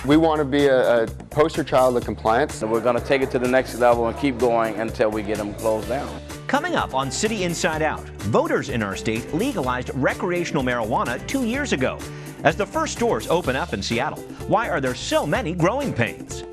We want to be a poster child of compliance. So we're going to take it to the next level and keep going until we get them closed down. Coming up on City Inside Out, voters in our state legalized recreational marijuana 2 years ago. As the first stores open up in Seattle, why are there so many growing pains?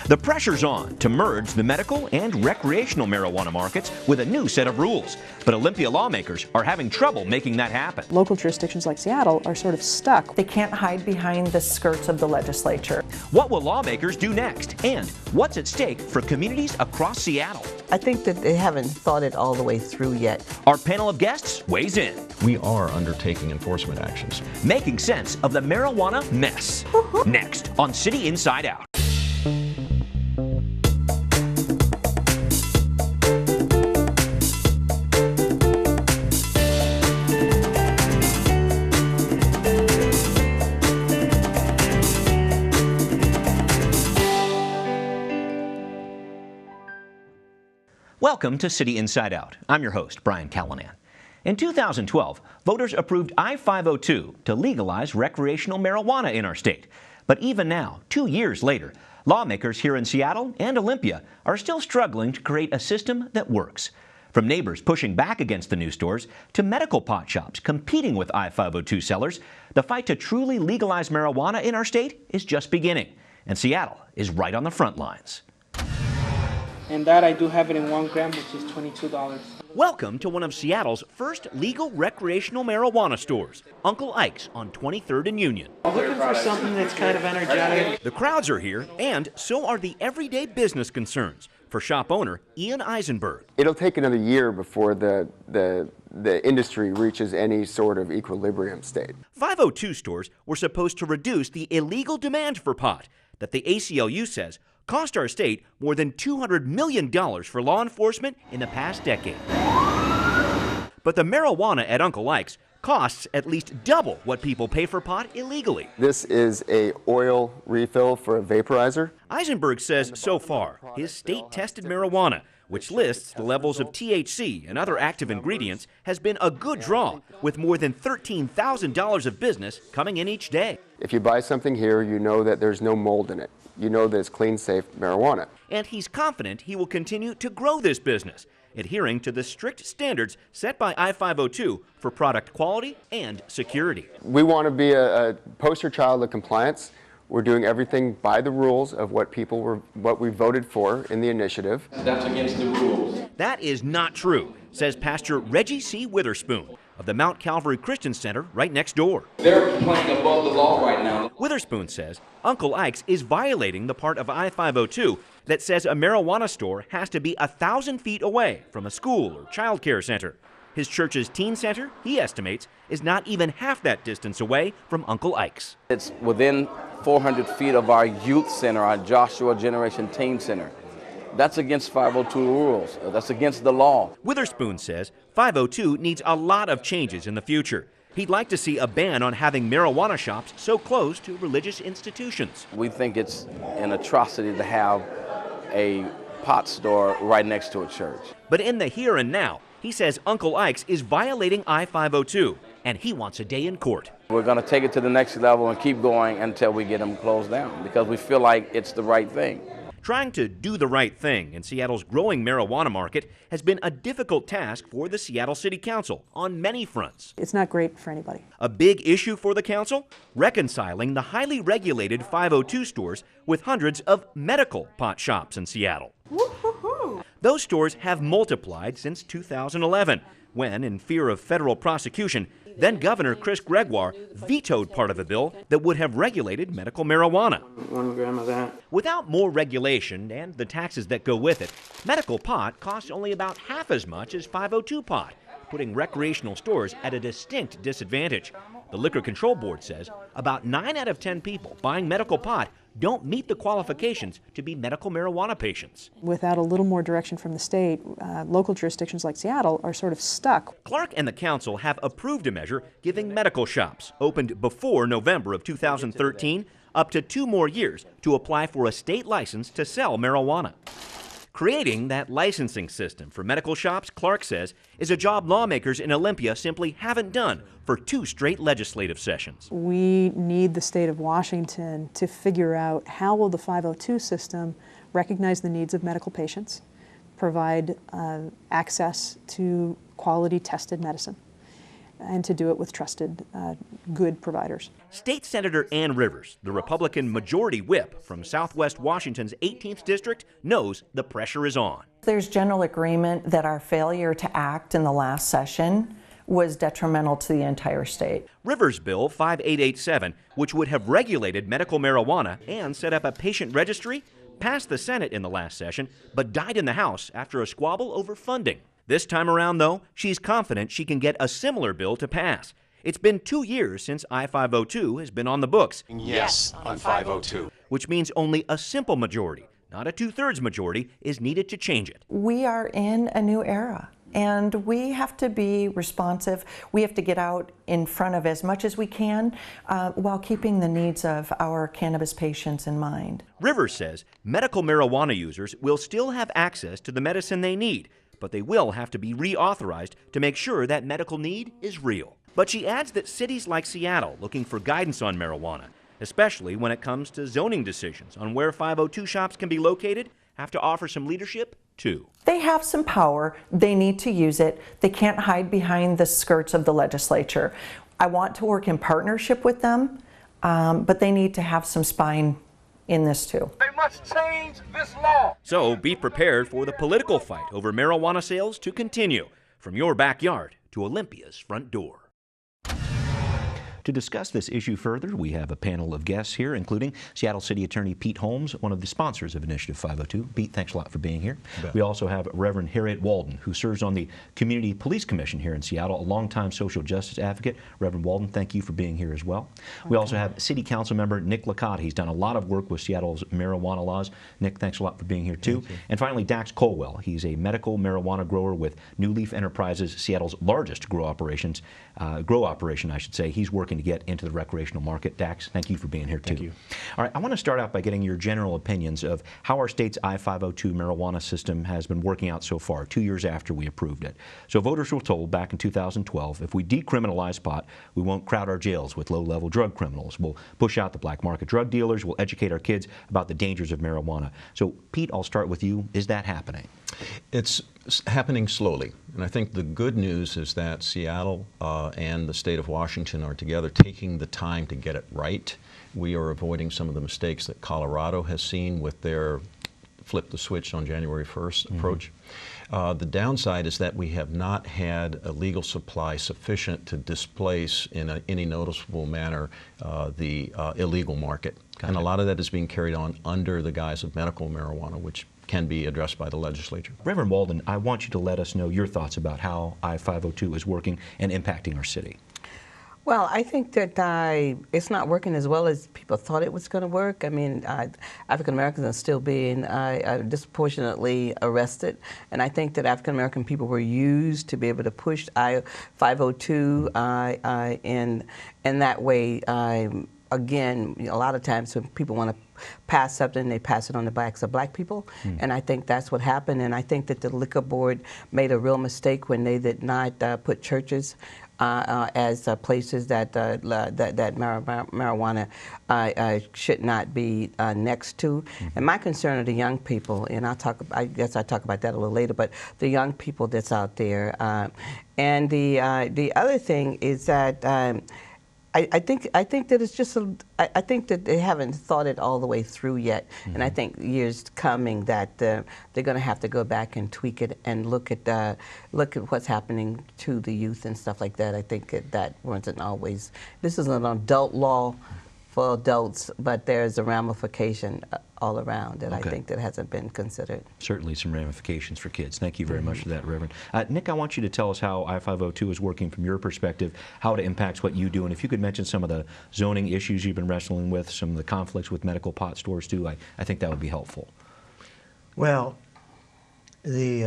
The pressure's on to merge the medical and recreational marijuana markets with a new set of rules. But Olympia lawmakers are having trouble making that happen. Local jurisdictions like Seattle are sort of stuck. They can't hide behind the skirts of the legislature. What will lawmakers do next? And what's at stake for communities across Seattle? I think that they haven't thought it all the way through yet. Our panel of guests weighs in. We are undertaking enforcement actions. Making sense of the marijuana mess. Next on City Inside Out. Welcome to City Inside Out. I'm your host, Brian Callanan. In 2012, voters approved I-502 to legalize recreational marijuana in our state. But even now, 2 years later, lawmakers here in Seattle and Olympia are still struggling to create a system that works. From neighbors pushing back against the new stores to medical pot shops competing with I-502 sellers, the fight to truly legalize marijuana in our state is just beginning. And Seattle is right on the front lines. And that I do have it in 1 gram, which is $22. Welcome to one of Seattle's first legal recreational marijuana stores, Uncle Ike's on 23rd and Union. I'm looking for something that's kind of energetic. The crowds are here, and so are the everyday business concerns for shop owner Ian Eisenberg. It'll take another year before the industry reaches any sort of equilibrium state. 502 stores were supposed to reduce the illegal demand for pot that the ACLU says cost our state more than $200 million for law enforcement in the past decade. But the marijuana at Uncle Ike's costs at least double what people pay for pot illegally. This is a oil refill for a vaporizer. Eisenberg says so far, his state-tested marijuana, which lists the levels of THC and other active ingredients, has been a good draw, with more than $13,000 of business coming in each day. If you buy something here, you know that there's no mold in it. You know that it's clean, safe marijuana. And he's confident he will continue to grow this business, adhering to the strict standards set by I-502 for product quality and security. We want to be a poster child of compliance. We're doing everything by the rules of what we voted for in the initiative. That's against the rules. That is not true, says Pastor Reggie C. Witherspoon of the Mount Calvary Christian Center right next door. They're playing above the law right now. Witherspoon says Uncle Ike's is violating the part of I-502 that says a marijuana store has to be 1,000 feet away from a school or child care center. His church's teen center, he estimates, is not even half that distance away from Uncle Ike's. It's within 400 feet of our youth center, our Joshua Generation Teen Center. That's against 502 rules. That's against the law. Witherspoon says 502 needs a lot of changes in the future. He'd like to see a ban on having marijuana shops so close to religious institutions. We think it's an atrocity to have a pot store right next to a church. But in the here and now, he says Uncle Ike's is violating I-502, and he wants a day in court. We're going to take it to the next level and keep going until we get them closed down because we feel like it's the right thing. Trying to do the right thing in Seattle's growing marijuana market has been a difficult task for the Seattle City Council on many fronts. It's not great for anybody. A big issue for the council? Reconciling the highly regulated 502 stores with hundreds of medical pot shops in Seattle. Woo-hoo-hoo. Those stores have multiplied since 2011, when, in fear of federal prosecution, then Governor Chris Gregoire vetoed part of a bill that would have regulated medical marijuana. 1 gram of that. Without more regulation and the taxes that go with it, medical pot costs only about half as much as 502 pot, putting recreational stores at a distinct disadvantage. The Liquor Control Board says about 9 out of 10 people buying medical pot don't meet the qualifications to be medical marijuana patients. Without a little more direction from the state, local jurisdictions like Seattle are sort of stuck. Clark and the council have approved a measure giving medical shops, opened before November of 2013, up to 2 more years to apply for a state license to sell marijuana. Creating that licensing system for medical shops, Clark says, is a job lawmakers in Olympia simply haven't done for 2 straight legislative sessions. We need the state of Washington to figure out how will the 502 system recognize the needs of medical patients, provide access to quality tested medicine, and to do it with trusted, good providers. State Senator Ann Rivers, the Republican majority whip from Southwest Washington's 18th district, knows the pressure is on. There's general agreement that our failure to act in the last session was detrimental to the entire state. Rivers' Bill 5887, which would have regulated medical marijuana and set up a patient registry, passed the Senate in the last session, but died in the House after a squabble over funding. This time around, though, she's confident she can get a similar bill to pass. It's been 2 years since I-502 has been on the books. Yes, on 502. Which means only a simple majority, not a 2/3 majority, is needed to change it. We are in a new era, and we have to be responsive. We have to get out in front of as much as we can while keeping the needs of our cannabis patients in mind. Rivers says medical marijuana users will still have access to the medicine they need, but they will have to be reauthorized to make sure that medical need is real. But she adds that cities like Seattle looking for guidance on marijuana, especially when it comes to zoning decisions on where 502 shops can be located, have to offer some leadership too. They have some power. They need to use it. They can't hide behind the skirts of the legislature. I want to work in partnership with them, but they need to have some spine in this too. They must change this law. So be prepared for the political fight over marijuana sales to continue, from your backyard to Olympia's front door. To discuss this issue further, we have a panel of guests here, including Seattle City Attorney Pete Holmes, one of the sponsors of Initiative 502. Pete, thanks a lot for being here. We also have Reverend Harriet Walden, who serves on the Community Police Commission here in Seattle, a longtime social justice advocate. Reverend Walden, thank you for being here as well. We also have City Council Member Nick Licata. He's done a lot of work with Seattle's marijuana laws. Nick, thanks a lot for being here too. And finally, Dax Colwell. He's a medical marijuana grower with New Leaf Enterprises, Seattle's largest grow operation, I should say. He's working to get into the recreational market. Dax, thank you for being here too. Thank you. All right, I want to start out by getting your general opinions of how our state's I-502 marijuana system has been working out so far, 2 years after we approved it. So voters were told back in 2012, if we decriminalize pot, we won't crowd our jails with low-level drug criminals. We'll push out the black market drug dealers. We'll educate our kids about the dangers of marijuana. So Pete, I'll start with you. Is that happening? It's happening slowly, and I think the good news is that Seattle and the state of Washington are together taking the time to get it right. We are avoiding some of the mistakes that Colorado has seen with their flip the switch on January 1st approach. The downside is that we have not had a legal supply sufficient to displace in any noticeable manner the illegal market. And a lot of that is being carried on under the guise of medical marijuana, which can be addressed by the legislature. Reverend Walden, I want you to let us know your thoughts about how I-502 is working and impacting our city. Well, I think that it's not working as well as people thought it was going to work. I mean, African Americans are still being disproportionately arrested, and I think that African American people were used to be able to push I-502 in that way. Again, a lot of times when people want to pass something, they pass it on the backs of black people, and I think that's what happened. And I think that the liquor board made a real mistake when they did not put churches as places that marijuana should not be next to. And my concern are the young people, and I guess I'll talk about that a little later. But the young people that's out there, and the other thing is that. I think that it's just I think that they haven't thought it all the way through yet, and I think years coming that they're going to have to go back and tweak it and look at what's happening to the youth and stuff like that. I think that wasn't always. This is an adult law for adults, but there's a ramification all around that I think that hasn't been considered. Certainly some ramifications for kids. Thank you very much for that, Reverend. Nick, I want you to tell us how I-502 is working from your perspective, how it impacts what you do, and if you could mention some of the zoning issues you've been wrestling with, some of the conflicts with medical pot stores too, I think that would be helpful. Well, the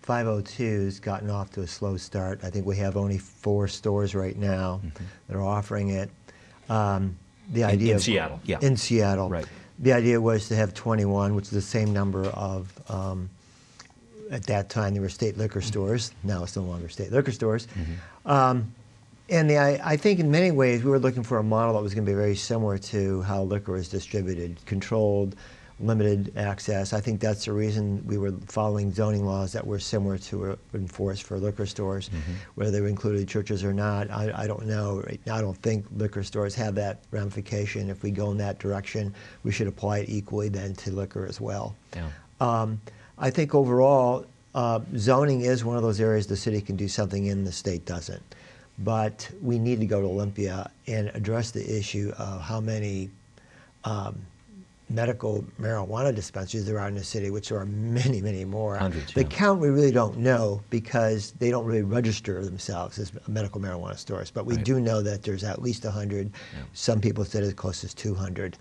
502's gotten off to a slow start. I think we have only 4 stores right now that are offering it. The idea in Seattle, in Seattle, right. The idea was to have 21, which is the same number of At that time, they were state liquor stores. Now it's no longer state liquor stores. And I think in many ways we were looking for a model that was going to be very similar to how liquor is distributed, controlled, limited access. I think that's the reason we were following zoning laws that were similar to enforced for liquor stores. Whether they included churches or not, I don't know. Right now, I don't think liquor stores have that ramification. If we go in that direction, we should apply it equally then to liquor as well. I think overall, zoning is one of those areas the city can do something in, the state doesn't. But we need to go to Olympia and address the issue of how many medical marijuana dispensaries there are in the city, which there are many, many more. Hundreds, the count we really don't know because they don't really register themselves as medical marijuana stores. But we do know that there's at least 100. Some people said as close as 200.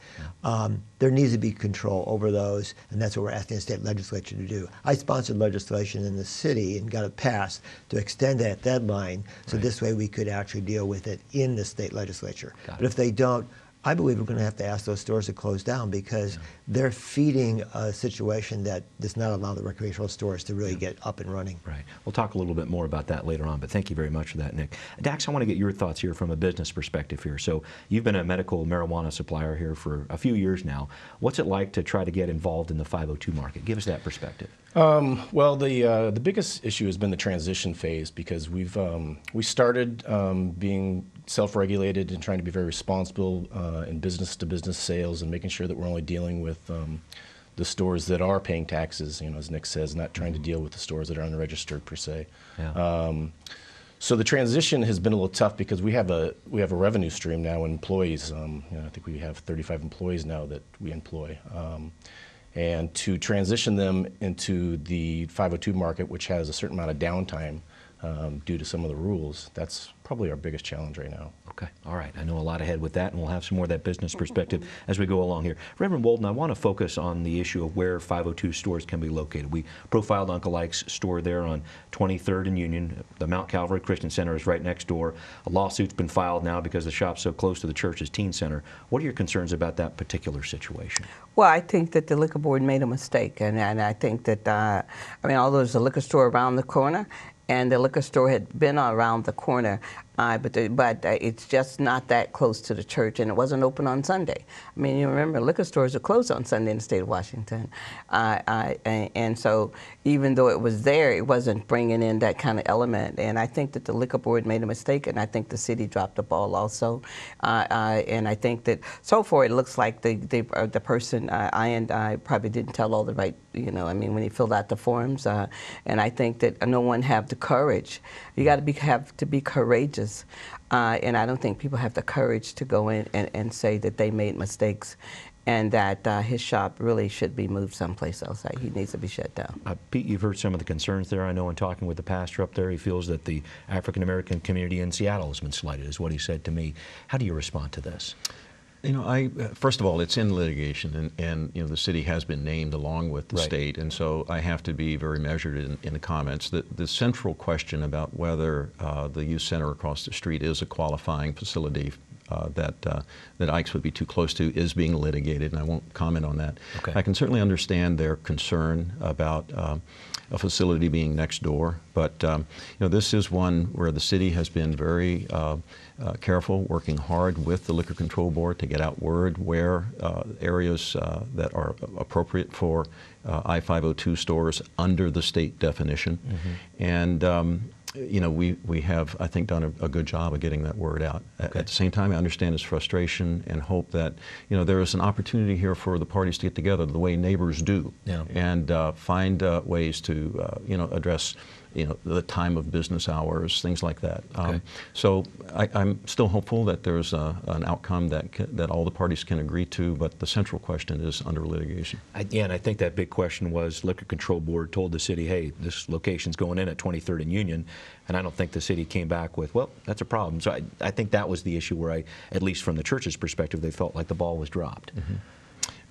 There needs to be control over those, and that's what we're asking the state legislature to do. I sponsored legislation in the city and got it passed to extend that deadline, so this way we could actually deal with it in the state legislature. But if they don't, I believe we're going to have to ask those stores to close down because they're feeding a situation that does not allow the recreational stores to really get up and running. Right. We'll talk a little bit more about that later on, but thank you very much for that, Nick. Dax, I want to get your thoughts here from a business perspective here. So you've been a medical marijuana supplier here for a few years now. What's it like to try to get involved in the 502 market? Give us that perspective. Well, the biggest issue has been the transition phase because we started being self-regulated and trying to be very responsible in business-to-business sales and making sure that we're only dealing with the stores that are paying taxes, as Nick says, not trying to deal with the stores that are unregistered per se. So the transition has been a little tough because we have a revenue stream now in employees. I think we have 35 employees now that we employ. And to transition them into the 502 market, which has a certain amount of downtime due to some of the rules, that's probably our biggest challenge right now. Okay, all right. I know a lot ahead with that, and we'll have some more of that business perspective as we go along here. Reverend Walden, I want to focus on the issue of where 502 stores can be located. We profiled Uncle Ike's store there on 23rd and Union. The Mount Calvary Christian Center is right next door. A lawsuit's been filed now because the shop's so close to the church's teen center. What are your concerns about that particular situation? Well, I think that the liquor board made a mistake, and I think that, although there's a liquor store around the corner, and the liquor store had been around the corner, but it's just not that close to the church, and it wasn't open on Sunday. I mean, you remember, liquor stores are closed on Sunday in the state of Washington. And so even though it was there, it wasn't bringing in that kind of element. And I think that the liquor board made a mistake, and I think the city dropped the ball also. And I think that so far it looks like the person, I probably didn't tell all the right, when he filled out the forms. And I think that no one have the courage. You got to have to be courageous. And I don't think people have the courage to go in and say that they made mistakes and that his shop really should be moved someplace else. He needs to be shut down. Pete, you've heard some of the concerns there. I know in talking with the pastor up there, he feels that the African-American community in Seattle has been slighted, is what he said to me. How do you respond to this? First of all, it's in litigation, and the city has been named along with the state, and so I have to be very measured in the comments. The central question about whether the youth center across the street is a qualifying facility that Ike's would be too close to is being litigated, and I won't comment on that. Okay. I can certainly understand their concern about a facility being next door, but this is one where the city has been very careful, working hard with the Liquor Control Board to get out word where areas that are appropriate for I-502 stores under the state definition. And we have, I think, done a good job of getting that word out. At the same time, I understand his frustration and hope that, there is an opportunity here for the parties to get together the way neighbors do and find ways to, address the time of business hours, things like that. So I'm still hopeful that there's an outcome that all the parties can agree to, but the central question is under litigation. And I think that big question was Liquor Control Board told the city, hey, this location's going in at 23rd and Union, and I don't think the city came back with, well, that's a problem. So I think that was the issue where at least from the church's perspective, they felt like the ball was dropped.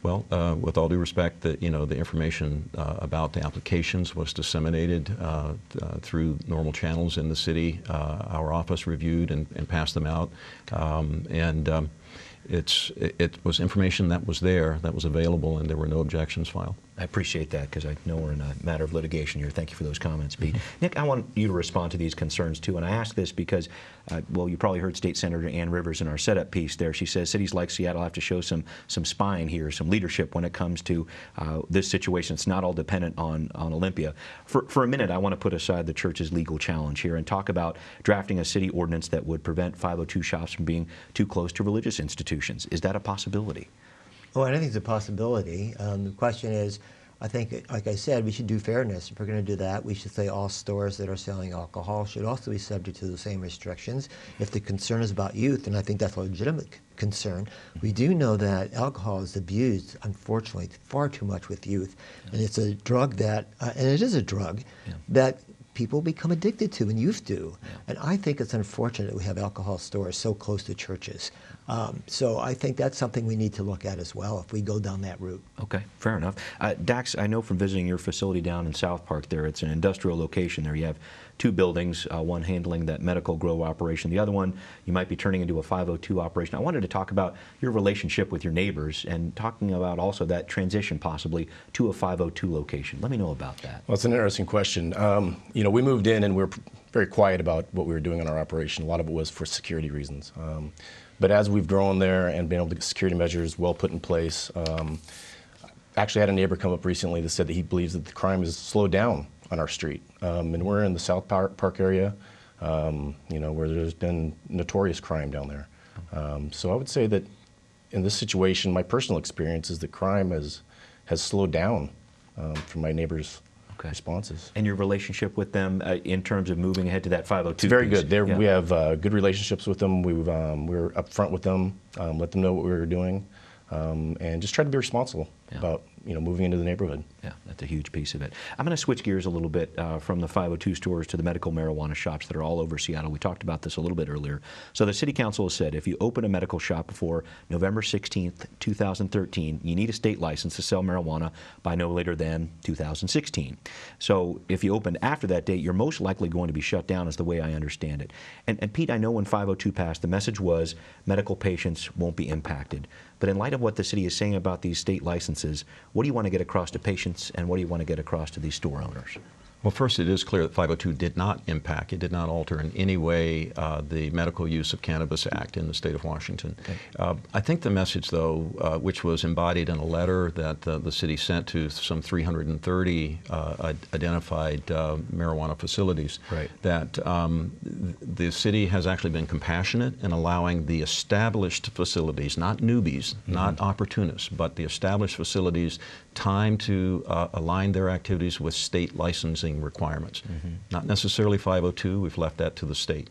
Well, with all due respect, the information about the applications was disseminated through normal channels in the city. Our office reviewed and passed them out, it was information that was there, that was available, and there were no objections filed. I appreciate that because I know we're in a matter of litigation here. Thank you for those comments, Pete. Nick, I want you to respond to these concerns too, and I ask this because, well, you probably heard State Senator Ann Rivers in our setup piece there. She says cities like Seattle have to show some spine here, some leadership when it comes to this situation. It's not all dependent on Olympia. For a minute, I want to put aside the church's legal challenge here and talk about drafting a city ordinance that would prevent 502 shops from being too close to religious institutions. Is that a possibility? Oh, I think it's a possibility. The question is, I think, like I said, we should do fairness. If we're going to do that, we should say all stores that are selling alcohol should also be subject to the same restrictions. If the concern is about youth, and I think that's a legitimate concern, we do know that alcohol is abused, unfortunately, far too much with youth. And it's a drug that, and it is a drug, that people become addicted to, and youth do. And I think it's unfortunate that we have alcohol stores so close to churches. So I think that's something we need to look at as well if we go down that route. Okay, fair enough. Dax, I know from visiting your facility down in South Park there, it's an industrial location there. You have two buildings, one handling that medical grow operation. The other one you might be turning into a 502 operation. I wanted to talk about your relationship with your neighbors and talking about also that transition possibly to a 502 location. Let me know about that. Well, it's an interesting question. You know, we moved in and we were very quiet about what we were doing in our operation. A lot of it was for security reasons. But as we've grown there and been able to get security measures well put in place, actually had a neighbor come up recently that said that he believes that the crime has slowed down on our street. And we're in the South Park area, you know, where there's been notorious crime down there. So I would say that in this situation, my personal experience is that crime has slowed down from my neighbors' responses. And your relationship with them in terms of moving ahead to that 502 It's very piece? good. We have good relationships with them. We're upfront with them, let them know what we were doing, and just try to be responsible about moving into the neighborhood. Yeah, that's a huge piece of it. I'm going to switch gears a little bit from the 502 stores to the medical marijuana shops that are all over Seattle. We talked about this a little bit earlier. So the City Council has said if you open a medical shop before November 16th, 2013, you need a state license to sell marijuana by no later than 2016. So if you open after that date, you're most likely going to be shut down is the way I understand it. And Pete, I know when 502 passed, the message was medical patients won't be impacted. But in light of what the city is saying about these state licenses, what do you want to get across to patients and what do you want to get across to these store owners? Well, first, it is clear that 502 did not impact, it did not alter in any way the Medical Use of Cannabis Act in the state of Washington. Okay. I think the message, though, which was embodied in a letter that the city sent to some 330 identified marijuana facilities, that the city has actually been compassionate in allowing the established facilities, not newbies, not opportunists, but the established facilities time to align their activities with state licensing requirements. Not necessarily 502, we've left that to the state.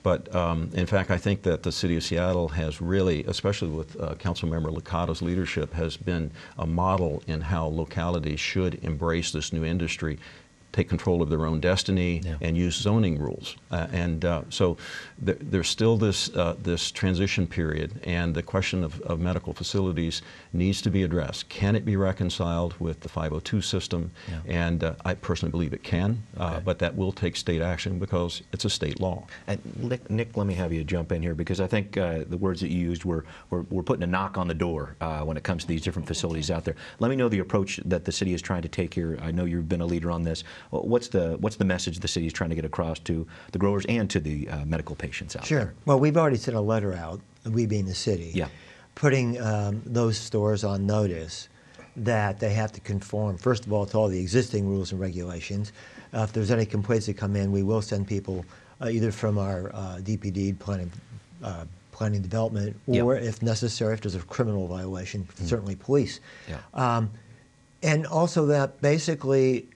But in fact, I think that the City of Seattle has really, especially with Councilmember Licata's leadership, has been a model in how localities should embrace this new industry, take control of their own destiny, and use zoning rules. So there's still this transition period, and the question of medical facilities needs to be addressed. Can it be reconciled with the 502 system? And I personally believe it can, but that will take state action because it's a state law. And Nick, let me have you jump in here because I think the words that you used were putting a knock on the door when it comes to these different facilities out there. Let me know the approach that the city is trying to take here. I know you've been a leader on this. What's the message the city is trying to get across to the growers and to the medical patients out there? Well, we've already sent a letter out, we being the city, putting those stores on notice that they have to conform, first of all, to all the existing rules and regulations. If there's any complaints that come in, we will send people either from our DPD, planning development, or if necessary, if there's a criminal violation, certainly police. And also that basically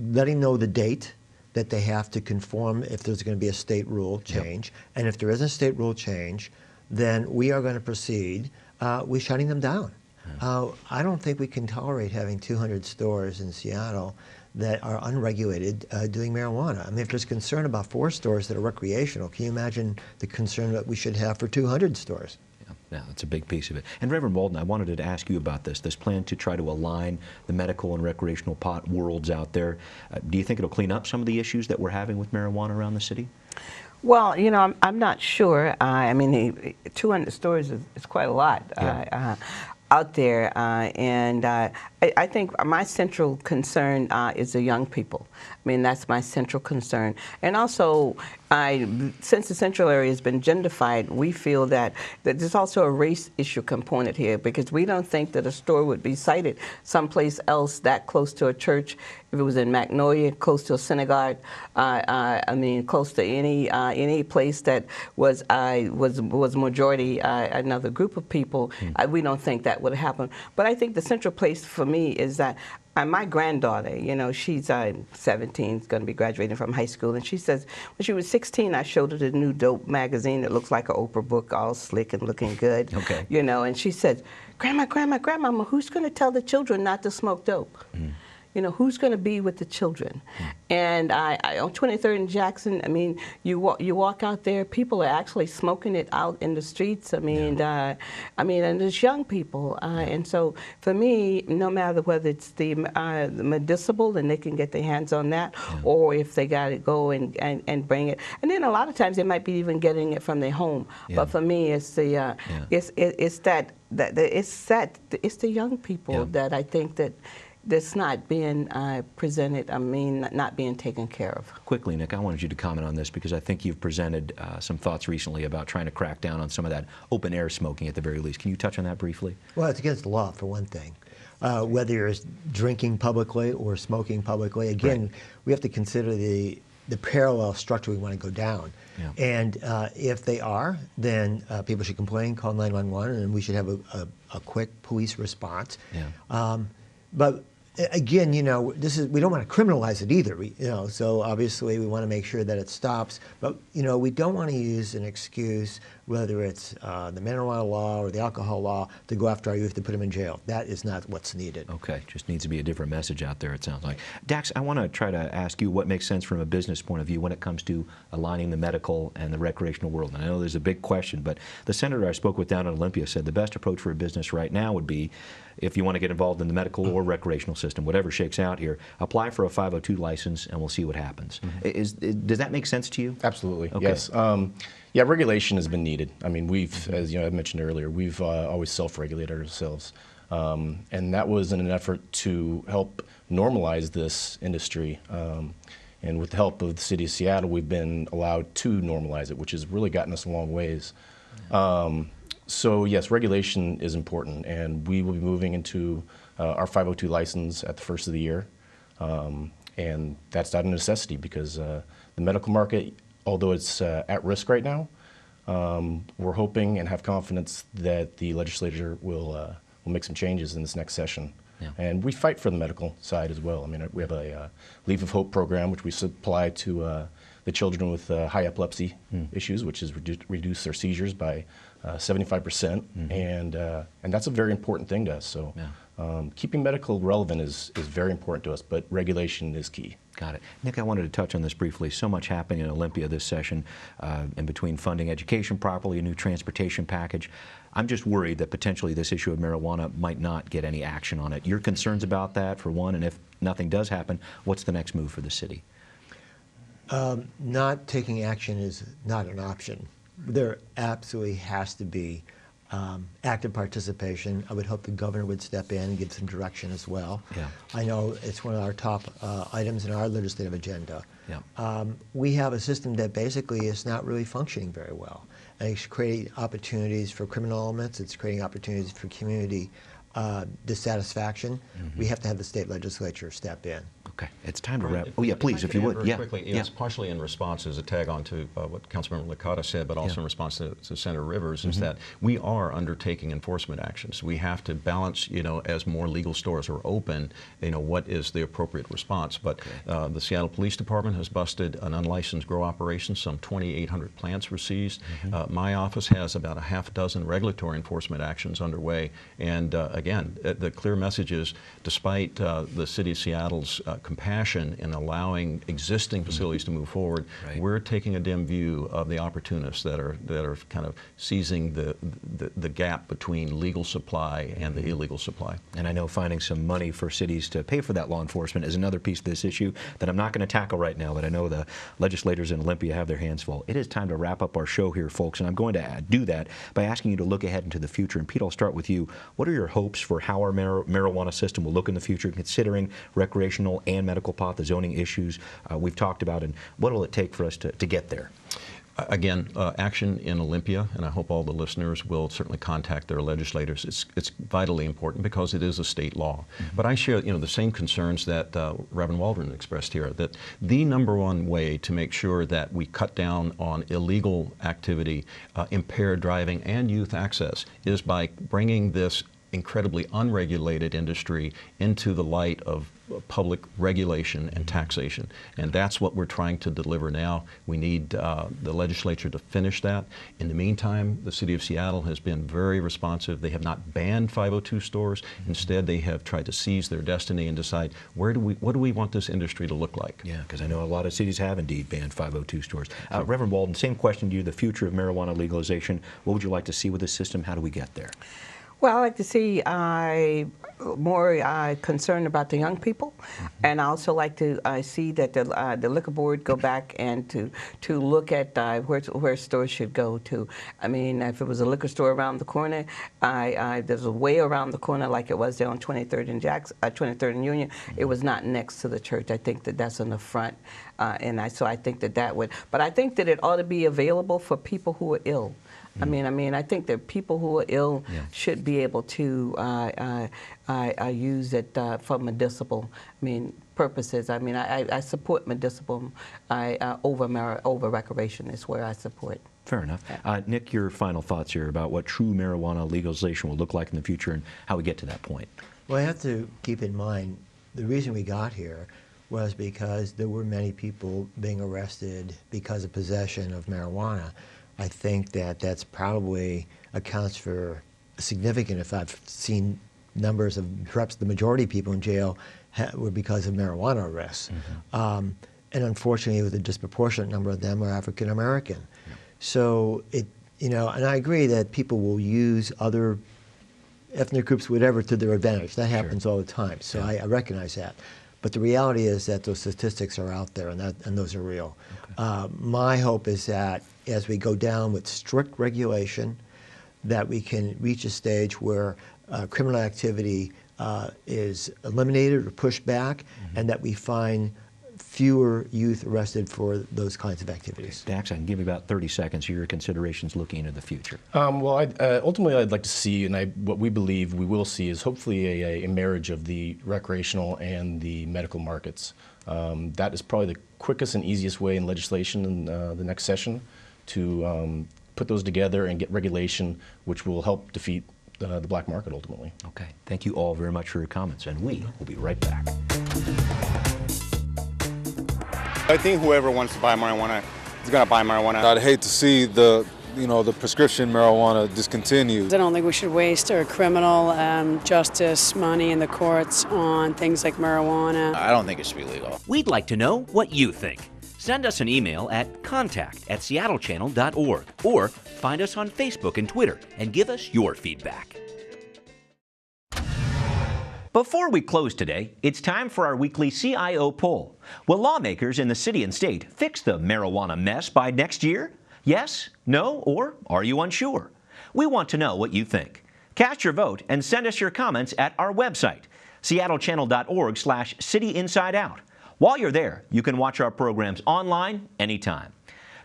letting know the date that they have to conform if there's going to be a state rule change. And if there is a state rule change, then we are going to proceed with shutting them down. I don't think we can tolerate having 200 stores in Seattle that are unregulated doing marijuana. I mean, if there's concern about 4 stores that are recreational, can you imagine the concern that we should have for 200 stores? Yeah, that's a big piece of it. And Reverend Walden, I wanted to ask you about this plan to try to align the medical and recreational pot worlds out there. Do you think it'll clean up some of the issues that we're having with marijuana around the city? Well, you know, I'm not sure. I mean, 200 stores is quite a lot. out there, and I think my central concern is the young people. I mean, that's my central concern. And also, since the central area has been gentrified, we feel that there's also a race issue component here, because we don't think that a store would be sited someplace else that close to a church. If it was in Magnolia, close to a synagogue, I mean, close to any place that was majority another group of people, we don't think that would happen. But I think the central place for me is that my granddaughter, you know, she's 17, going to be graduating from high school, and she says when she was 16, I showed her the new Dope magazine that looks like an Oprah book, all slick and looking good. Okay. You know, and she said, Grandmama, who's going to tell the children not to smoke dope? You know, who's going to be with the children? And on 23rd and Jackson, I mean, you walk out there, people are actually smoking it out in the streets. I mean, and there's young people. And so for me, no matter whether it's the medicinal and they can get their hands on that, or if they got to go and bring it. And then a lot of times they might be even getting it from their home. But for me, it's the it's the young people that I think that's not being presented, I mean, not being taken care of. Quickly, Nick, I wanted you to comment on this because I think you've presented some thoughts recently about trying to crack down on some of that open-air smoking at the very least. Can you touch on that briefly? Well, it's against the law, for one thing. Whether you're drinking publicly or smoking publicly, again, we have to consider the parallel structure we want to go down. And if they are, then people should complain, call 911, and we should have a quick police response. But again, you know, we don't want to criminalize it either. So obviously we want to make sure that it stops. But you know, we don't want to use an excuse, whether it's the marijuana law or the alcohol law, to go after our youth to put them in jail. That is not what's needed. Okay, just needs to be a different message out there, it sounds like. Dax, I want to try to ask you what makes sense from a business point of view when it comes to aligning the medical and the recreational world. And I know there's a big question, but the senator I spoke with down in Olympia said the best approach for a business right now would be, if you want to get involved in the medical or recreational system, whatever shakes out here, apply for a 502 license and we'll see what happens. Does that make sense to you? Absolutely, okay. Yes. Yeah, regulation has been needed. I mean, we've, as you know, I mentioned earlier, we've always self-regulated ourselves. And that was in an effort to help normalize this industry. And with the help of the city of Seattle, we've been allowed to normalize it, which has really gotten us a long ways. So yes, regulation is important, and we will be moving into our 502 license at the first of the year. And that's not a necessity because the medical market, although it's at risk right now, we're hoping and have confidence that the legislature will make some changes in this next session. And we fight for the medical side as well. I mean, we have a Leave of Hope program, which we supply to the children with high epilepsy issues, which has reduced their seizures by 75%, and that's a very important thing to us. So keeping medical relevant is very important to us, but regulation is key. Got it. Nick, I wanted to touch on this briefly. So much happening in Olympia this session, in between funding education properly, a new transportation package. I'm just worried that potentially this issue of marijuana might not get any action on it. Your concerns about that, for one, and if nothing does happen, what's the next move for the city? Not taking action is not an option. There absolutely has to be active participation. I would hope the governor would step in and give some direction as well. I know it's one of our top items in our legislative agenda. We have a system that basically is not really functioning very well. And it's creating opportunities for criminal elements. It's creating opportunities for community dissatisfaction. We have to have the state legislature step in. Okay, it's time to wrap. Oh yeah, please, if you would. Very quickly, it's partially in response as a tag on to what Councilmember Licata said, but also in response to Senator Rivers, is that we are undertaking enforcement actions. We have to balance, you know, as more legal stores are open, you know, what is the appropriate response. But the Seattle Police Department has busted an unlicensed grow operation. Some 2,800 plants were seized. My office has about a half dozen regulatory enforcement actions underway. And again, the clear message is, despite the city of Seattle's compassion in allowing existing facilities to move forward. Right. We're taking a dim view of the opportunists that are kind of seizing the gap between legal supply and the illegal supply. And I know finding some money for cities to pay for that law enforcement is another piece of this issue that I'm not going to tackle right now, but I know the legislators in Olympia have their hands full. It is time to wrap up our show here, folks, and I'm going to do that by asking you to look ahead into the future. And Pete, I'll start with you. What are your hopes for how our marijuana system will look in the future, considering recreational and medical pot, the zoning issues we've talked about, and what will it take for us to get there? Again, action in Olympia, and I hope all the listeners will certainly contact their legislators. It's vitally important because it is a state law. Mm-hmm. But I share, the same concerns that Reverend Waldron expressed here, that the number one way to make sure that we cut down on illegal activity, impaired driving, and youth access is by bringing this incredibly unregulated industry into the light of public regulation and taxation. And that's what we're trying to deliver now. We need the legislature to finish that. In the meantime, the City of Seattle has been very responsive. They have not banned 502 stores. Instead, they have tried to seize their destiny and decide what do we want this industry to look like. Yeah, because I know a lot of cities have indeed banned 502 stores. Reverend Walden, same question to you, the future of marijuana legalization. What would you like to see with this system? How do we get there? Well, I like to see more concerned about the young people, and I also like to see that the liquor board go back and to look at where stores should go to. I mean, if it was a liquor store around the corner, there's a way around the corner like it was there on 23rd and 23rd and Union. It was not next to the church. I think that's in the front, so I think that would. But I think that it ought to be available for people who are ill. I mean, I think that people who are ill should be able to use it for medicinal, purposes. I mean, I support medicinal over recreation is where I support. Fair enough. Nick, your final thoughts here about what true marijuana legalization will look like in the future and how we get to that point. Well, I have to keep in mind the reason we got here was because there were many people being arrested because of possession of marijuana. I think that's probably accounts for significant, if I've seen numbers of perhaps the majority of people in jail were because of marijuana arrests. Mm-hmm. And unfortunately, a disproportionate number of them are African American. Yep. So and I agree that people will use other ethnic groups, whatever, to their advantage. That happens all the time. So I recognize that. But the reality is that those statistics are out there, and those are real. Okay. My hope is that as we go down with strict regulation, that we can reach a stage where criminal activity is eliminated or pushed back, and that we find fewer youth arrested for those kinds of activities. Dax, I can give you about 30 seconds of your considerations looking into the future. Well, ultimately I'd like to see, and what we believe we will see, is hopefully a marriage of the recreational and the medical markets. That is probably the quickest and easiest way in legislation in the next session to put those together and get regulation, which will help defeat the black market ultimately. Okay. Thank you all very much for your comments, and we will be right back. I think whoever wants to buy marijuana is going to buy marijuana. I'd hate to see the prescription marijuana discontinued. I don't think we should waste our criminal justice money in the courts on things like marijuana. I don't think it should be legal. We'd like to know what you think. Send us an email at contact@seattlechannel.org or find us on Facebook and Twitter and give us your feedback. Before we close today, it's time for our weekly CIO poll. Will lawmakers in the city and state fix the marijuana mess by next year? Yes, no, or are you unsure? We want to know what you think. Cast your vote and send us your comments at our website, seattlechanel.org/cityinsideout. While you're there, you can watch our programs online anytime.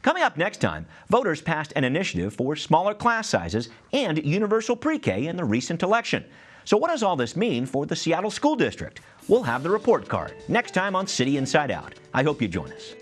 Coming up next time, voters passed an initiative for smaller class sizes and universal pre-K in the recent election. So what does all this mean for the Seattle School District? We'll have the report card next time on City Inside Out. I hope you join us.